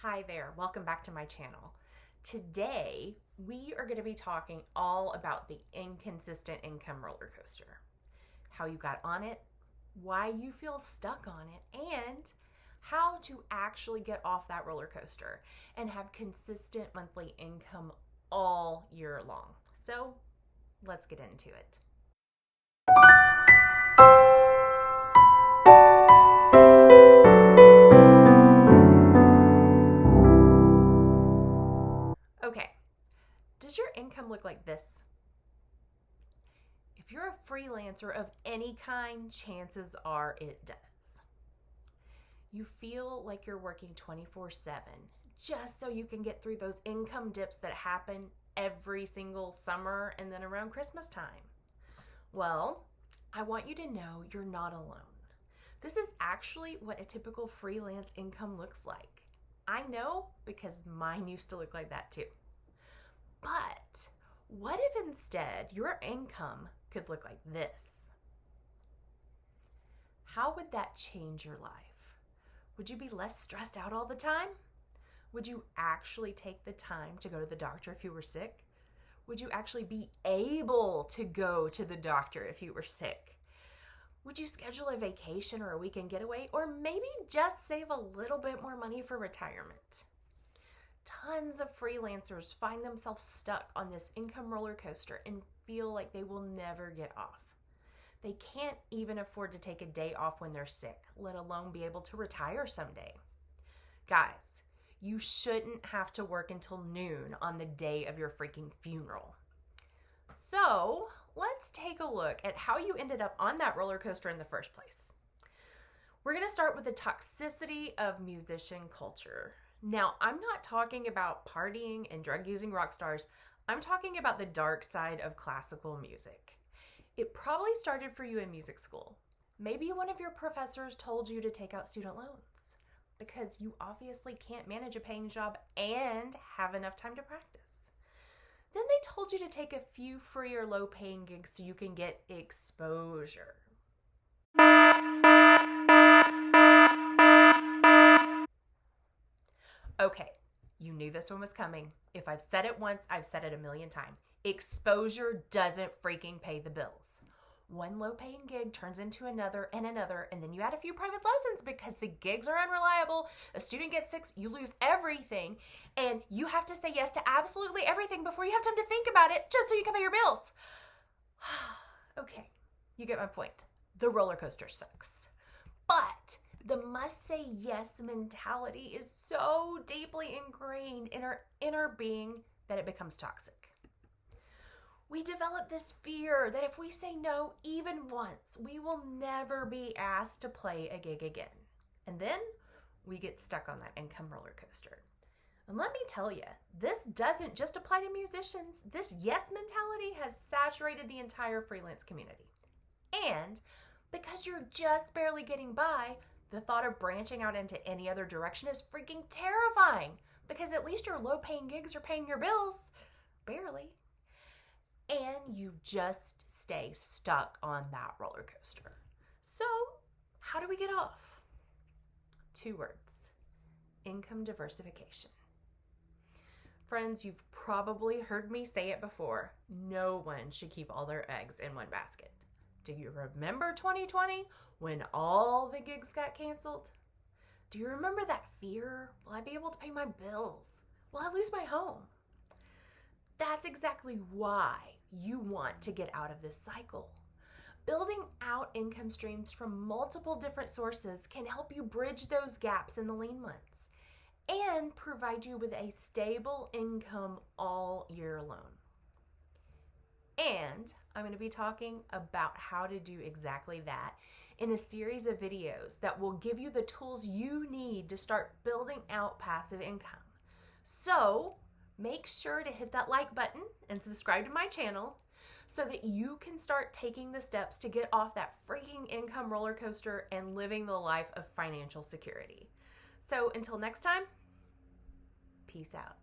Hi there, welcome back to my channel. Today, we are going to be talking all about the inconsistent income roller coaster. How you got on it, why you feel stuck on it, and how to actually get off that roller coaster and have consistent monthly income all year long. So, let's get into it. Okay, does your income look like this? If you're a freelancer of any kind, chances are it does. You feel like you're working 24/7 just so you can get through those income dips that happen every single summer and then around Christmas time. Well, I want you to know you're not alone. This is actually what a typical freelance income looks like. I know because mine used to look like that too. But what if instead your income could look like this? How would that change your life? Would you be less stressed out all the time? Would you actually take the time to go to the doctor if you were sick? Would you actually be able to go to the doctor if you were sick? Would you schedule a vacation or a weekend getaway, or maybe just save a little bit more money for retirement? Tons of freelancers find themselves stuck on this income roller coaster and feel like they will never get off. They can't even afford to take a day off when they're sick, let alone be able to retire someday. Guys, you shouldn't have to work until noon on the day of your freaking funeral. So, let's take a look at how you ended up on that roller coaster in the first place. We're going to start with the toxicity of musician culture. Now, I'm not talking about partying and drug-using rock stars. I'm talking about the dark side of classical music. It probably started for you in music school. Maybe one of your professors told you to take out student loans because you obviously can't manage a paying job and have enough time to practice. Then they told you to take a few free or low-paying gigs so you can get exposure. Okay, you knew this one was coming. If I've said it once, I've said it a million times. Exposure doesn't freaking pay the bills. One low-paying gig turns into another, and then you add a few private lessons because the gigs are unreliable, a student gets sick, you lose everything, and you have to say yes to absolutely everything before you have time to think about it just so you can pay your bills. Okay, you get my point. The roller coaster sucks. But the must-say yes mentality is so deeply ingrained in our inner being that it becomes toxic. We develop this fear that if we say no even once, we will never be asked to play a gig again. And then we get stuck on that income roller coaster. And let me tell you, this doesn't just apply to musicians. This yes mentality has saturated the entire freelance community. And because you're just barely getting by, the thought of branching out into any other direction is freaking terrifying because at least your low-paying gigs are paying your bills. Barely. And you just stay stuck on that roller coaster. So, how do we get off? 2 words: income diversification. Friends, you've probably heard me say it before. No one should keep all their eggs in one basket. Do you remember 2020 when all the gigs got canceled? Do you remember that fear? Will I be able to pay my bills? Will I lose my home? That's exactly why you want to get out of this cycle. Building out income streams from multiple different sources can help you bridge those gaps in the lean months and provide you with a stable income all year long. And I'm going to be talking about how to do exactly that in a series of videos that will give you the tools you need to start building out passive income. So make sure to hit that like button and subscribe to my channel so that you can start taking the steps to get off that freaking income roller coaster and living the life of financial security. So until next time, peace out.